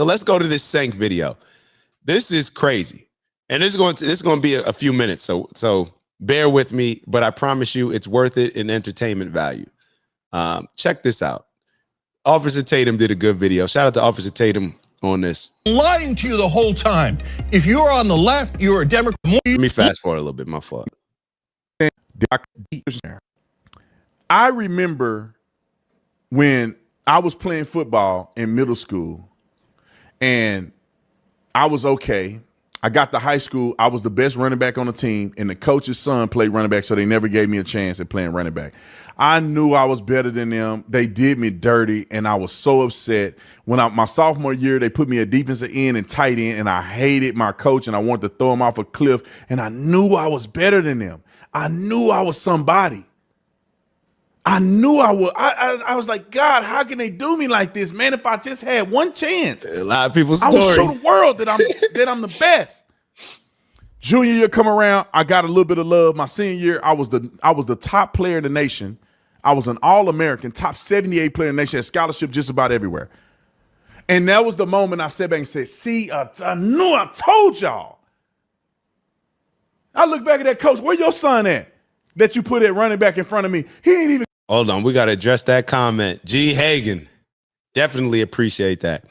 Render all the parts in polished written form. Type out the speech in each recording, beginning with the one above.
So let's go to this Cenk video. This is crazy. And this is going to be a few minutes. So bear with me, but I promise you it's worth it in entertainment value. Check this out. Officer Tatum did a good video. Shout out to Officer Tatum on this. Lying to you the whole time. If you're on the left, you're a Democrat. Let me fast forward a little bit, my fault. I remember when I was playing football in middle school and I was okay. I got to high school. I was the best running back on the team, and the coach's son played running back, so they never gave me a chance at playing running back. I knew I was better than them. They did me dirty, and I was so upset. When my sophomore year, they put me a defensive end and tight end, and I hated my coach, and I wanted to throw him off a cliff, and I knew I was better than them. I knew I was somebody. I knew I would. I was like, God, how can they do me like this, man? If I just had one chance, A lot of people's story. I would show the world that I'm the best. Junior year come around, I got a little bit of love. My senior year, I was the top player in the nation. I was an All-American, top 78 player in the nation, had scholarship just about everywhere. And that was the moment I sat back and said, see, I knew I told y'all. I look back at that coach, where your son at that you put at running back in front of me? He ain't even. Hold on, we got to address that comment. G. Hagan, definitely appreciate that.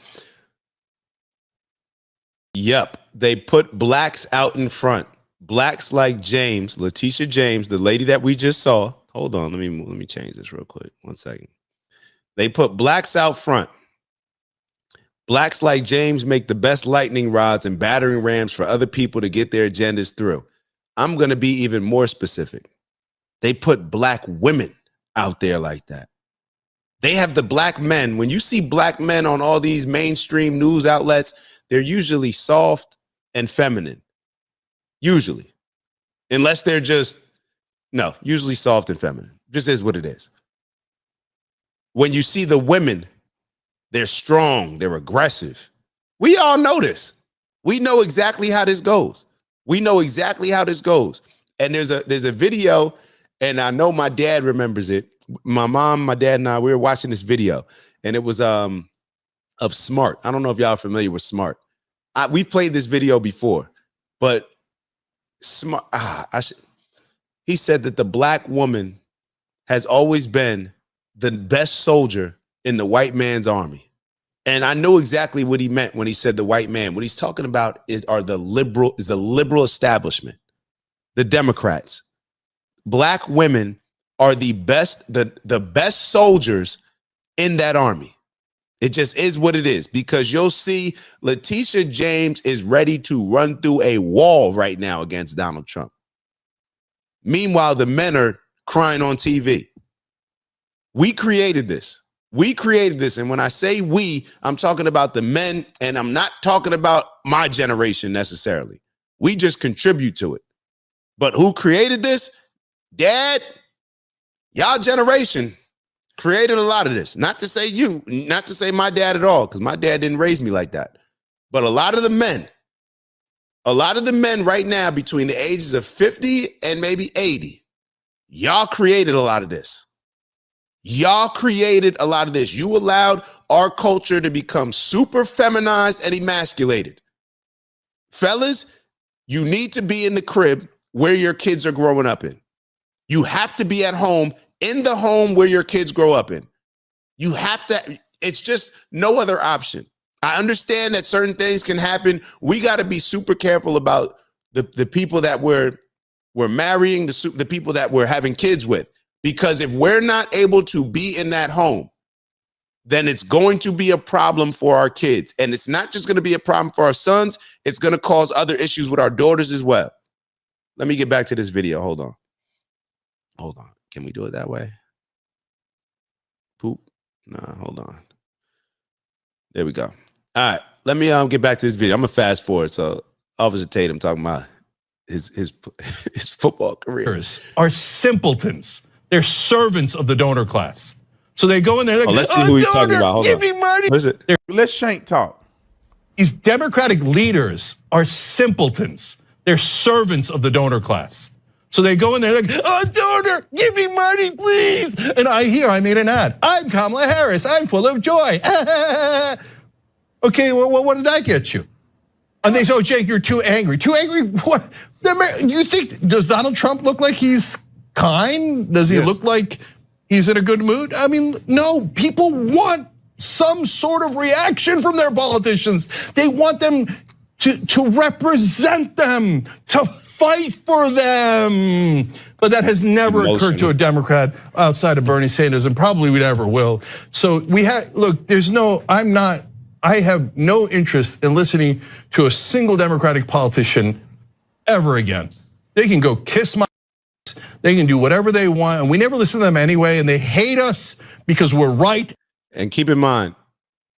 Yep, they put blacks out in front. Blacks like James, Letitia James, the lady that we just saw. Hold on, let me change this real quick. 1 second. They put blacks out front. Blacks like James make the best lightning rods and battering rams for other people to get their agendas through. I'm going to be even more specific. They put black women out there like that. They have the black men. When you see black men on all these mainstream news outlets, they're usually soft and feminine. Usually. Unless they're usually soft and feminine. Just is what it is. When you see the women, they're strong, they're aggressive. We all know this. We know exactly how this goes. We know exactly how this goes. And there's a video, and I know my dad remembers it. My mom, my dad, and I, we were watching this video, and it was of Smart. I don't know if y'all are familiar with Smart. We've played this video before, but Smart. He said that the black woman has always been the best soldier in the white man's army. And I know exactly what he meant when he said the white man. What he's talking about is the liberal establishment, the Democrats. Black women are the best soldiers in that army. It just is what it is, because you'll see Letitia James is ready to run through a wall right now against Donald Trump. Meanwhile, the men are crying on TV. We created this. We created this. And when I say we, I'm talking about the men, and I'm not talking about my generation necessarily. We just contribute to it. But who created this? Dad, y'all generation created a lot of this. Not to say you, not to say my dad at all, because my dad didn't raise me like that. But a lot of the men right now between the ages of 50 and maybe 80, y'all created a lot of this. Y'all created a lot of this. You allowed our culture to become super feminized and emasculated. Fellas, you need to be in the crib where your kids are growing up in. You have to be at home, in the home where your kids grow up in. You have to, it's just no other option. I understand that certain things can happen. We got to be super careful about the people that we're marrying, the people that we're having kids with. Because if we're not able to be in that home, then it's going to be a problem for our kids. And it's not just going to be a problem for our sons. It's going to cause other issues with our daughters as well. Let me get back to this video. Hold on. Can we do it that way? Poop. Nah, hold on. There we go. All right. Let me get back to this video. I'm going to fast forward. So Officer Tatum talking about his football career. Are simpletons. They're servants of the donor class. So they go in there. Like, let's see who he's talking about. Hold give on. Me money. Let's Shank talk. These Democratic leaders are simpletons. They're servants of the donor class. So they go in there like, donor, give me money, please. And I made an ad. I'm Kamala Harris. I'm full of joy. Okay, well, what did that get you? And they say, oh, Jake, you're too angry. Too angry? What? You think, does Donald Trump look like he's kind? Does he look like he's in a good mood? I mean, no, people want some sort of reaction from their politicians. They want them to represent them, to fight for them. But that has never occurred to a Democrat outside of Bernie Sanders, and probably we never will. So look, I have no interest in listening to a single Democratic politician ever again. They can go kiss my ass, they can do whatever they want, and we never listen to them anyway, and they hate us because we're right. And keep in mind,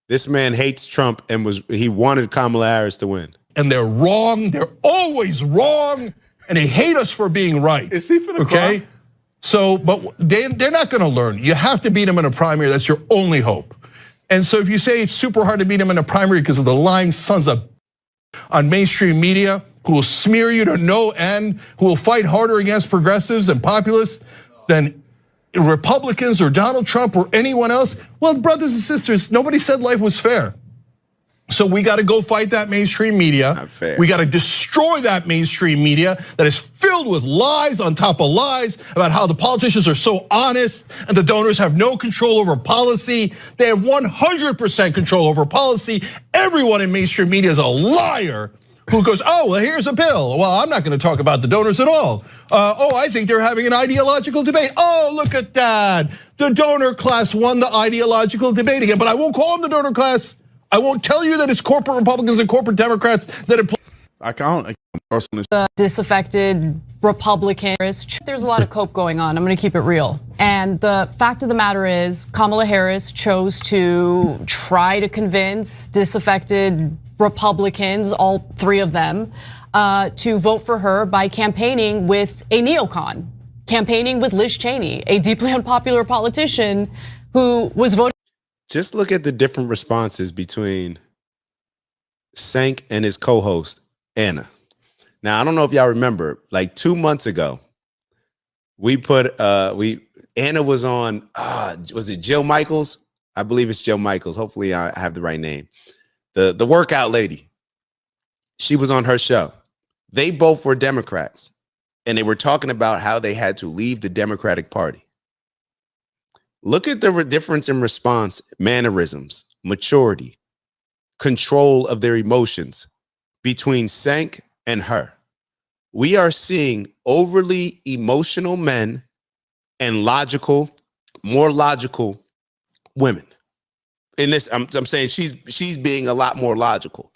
this man hates Trump and he wanted Kamala Harris to win. And they're wrong, they're always wrong, and they hate us for being right. Is he finna cry? So, but they're not gonna learn. You have to beat them in a primary, that's your only hope. And so if you say it's super hard to beat them in a primary because of the lying sons of on mainstream media who will smear you to no end, who will fight harder against progressives and populists than Republicans or Donald Trump or anyone else, well, brothers and sisters, nobody said life was fair. So we got to go fight that mainstream media. Not fair. We got to destroy that mainstream media that is filled with lies on top of lies about how the politicians are so honest and the donors have no control over policy. They have 100% control over policy. Everyone in mainstream media is a liar who goes, oh, well, here's a bill. Well, I'm not gonna talk about the donors at all. Oh, I think they're having an ideological debate. Oh, look at that. The donor class won the ideological debate again, but I won't call them the donor class. I won't tell you that it's corporate Republicans and corporate Democrats that I can't. The disaffected Republicans. There's a lot of cope going on. I'm gonna keep it real. And the fact of the matter is, Kamala Harris chose to try to convince disaffected Republicans, all three of them, to vote for her by campaigning with a neocon, campaigning with Liz Cheney, a deeply unpopular politician who was voting. Just look at the different responses between Cenk and his co-host, Anna. Now, I don't know if y'all remember, like 2 months ago, we put, Anna was on, was it Jill Michaels? I believe it's Jill Michaels. Hopefully I have the right name. The workout lady. She was on her show. They both were Democrats, and they were talking about how they had to leave the Democratic Party. Look at the difference in response, mannerisms, maturity, control of their emotions between Cenk and her. We are seeing overly emotional men and more logical women. In this, I'm saying she's being a lot more logical.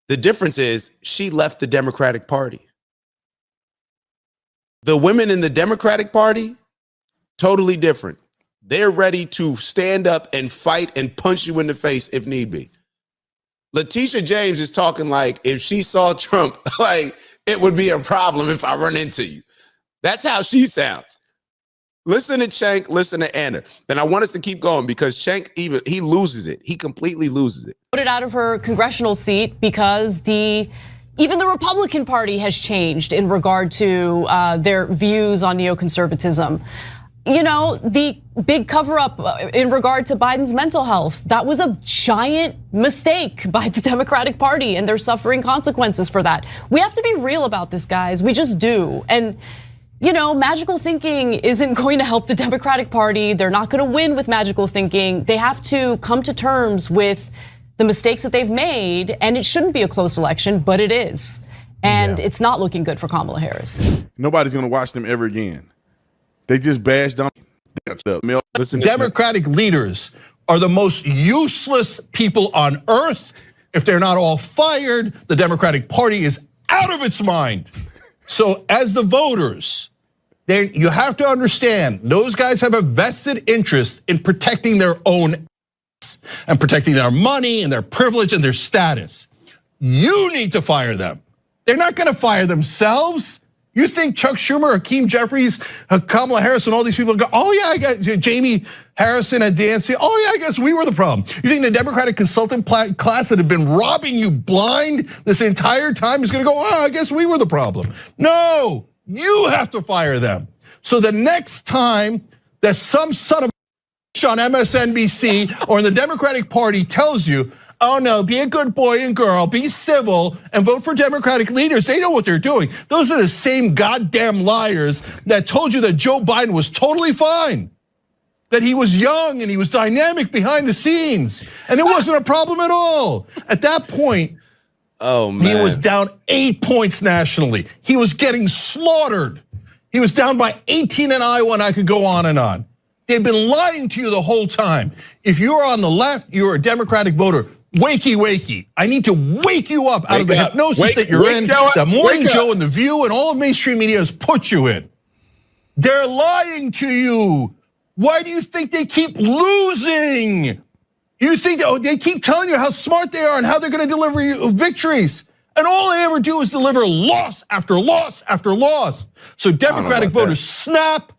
The difference is she left the Democratic Party. The women in the Democratic Party, totally different. They're ready to stand up and fight and punch you in the face if need be. Letitia James is talking like if she saw Trump, like it would be a problem if I run into you. That's how she sounds. Listen to Cenk, listen to Anna. Then I want us to keep going because Cenk he loses it. He completely loses it. Voted out of her congressional seat because even the Republican Party has changed in regard to their views on neoconservatism. You know, the big cover up in regard to Biden's mental health, that was a giant mistake by the Democratic Party, and they're suffering consequences for that. We have to be real about this, guys. We just do. And you know, magical thinking isn't going to help the Democratic Party. They're not going to win with magical thinking. They have to come to terms with the mistakes that they've made, and it shouldn't be a close election, but it is. And it's not looking good for Kamala Harris. Nobody's gonna watch them ever again. They just bashed on. Listen, Democratic leaders are the most useless people on earth. If they're not all fired, the Democratic Party is out of its mind. So as the voters, you have to understand, those guys have a vested interest in protecting their own and protecting their money and their privilege and their status. You need to fire them. They're not gonna fire themselves. You think Chuck Schumer, Hakeem Jeffries, Kamala Harris, and all these people go, oh yeah, I got Jamie Harrison and DNC. Oh yeah, I guess we were the problem. You think the Democratic consultant class that had been robbing you blind this entire time is gonna go, oh, I guess we were the problem. No, you have to fire them. So the next time that some son of a on MSNBC or in the Democratic Party tells you, oh no, be a good boy and girl, be civil, and vote for Democratic leaders. They know what they're doing. Those are the same goddamn liars that told you that Joe Biden was totally fine, that he was young and he was dynamic behind the scenes, and it wasn't a problem at all. At that point, he was down 8 points nationally. He was getting slaughtered. He was down by 18 in Iowa, and I could go on and on. They've been lying to you the whole time. If you're on the left, you're a Democratic voter. Wakey, wakey. I need to wake you up out of the hypnosis that you're in, that Morning Joe and The View and all of mainstream media has put you in. They're lying to you. Why do you think they keep losing? You think they keep telling you how smart they are and how they're gonna deliver you victories. And all they ever do is deliver loss after loss after loss. So Democratic voters, snap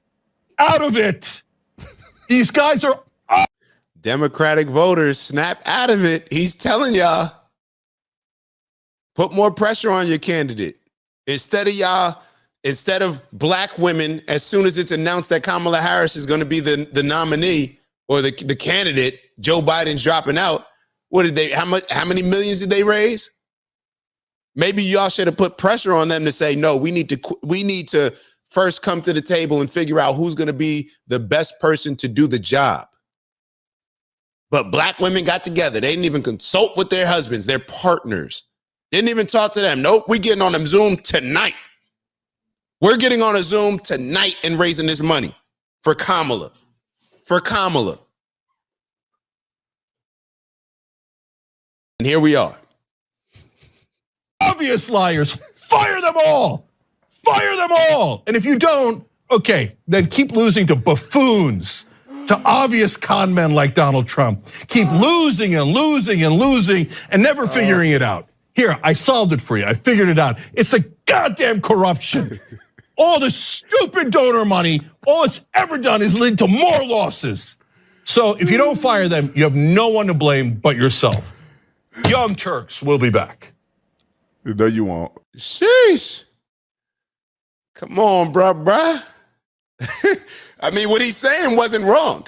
out of it. These guys are Democratic voters, snap out of it. He's telling y'all, put more pressure on your candidate. Instead of black women, as soon as it's announced that Kamala Harris is gonna be the nominee or the candidate, Joe Biden's dropping out. What did they, how many millions did they raise? Maybe y'all should have put pressure on them to say, no, we need to first come to the table and figure out who's going to be the best person to do the job. But black women got together. They didn't even consult with their husbands, their partners. Didn't even talk to them. Nope, we're getting on a Zoom tonight. We're getting on a Zoom tonight and raising this money for Kamala. For Kamala. And here we are. Obvious liars. Fire them all. Fire them all. And if you don't, okay, then keep losing to buffoons, to obvious con men like Donald Trump. Keep losing and losing and losing and never figuring it out. Here, I solved it for you. I figured it out. It's a goddamn corruption. All the stupid donor money, all it's ever done is lead to more losses. So if you don't fire them, you have no one to blame but yourself. Young Turks will be back. No, you won't. Sheesh. Come on, bruh. I mean, what he's saying wasn't wrong.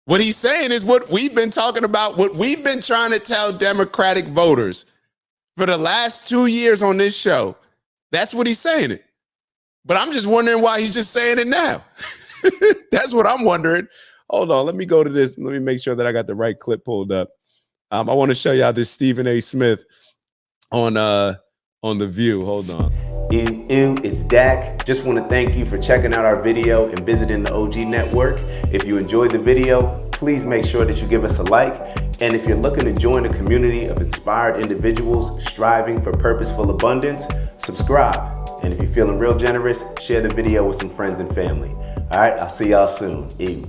What he's saying is what we've been talking about, what we've been trying to tell Democratic voters for the last 2 years on this show. That's what he's saying it. But I'm just wondering why he's just saying it now. That's what I'm wondering. Hold on, let me go to this. Let me make sure that I got the right clip pulled up. I want to show y'all this Stephen A. Smith on The View. Hold on. It's Dak. Just want to thank you for checking out our video and visiting the OG Network. If you enjoyed the video, please make sure that you give us a like. And if you're looking to join a community of inspired individuals striving for purposeful abundance, subscribe. And if you're feeling real generous, share the video with some friends and family. All right, I'll see y'all soon. Ew.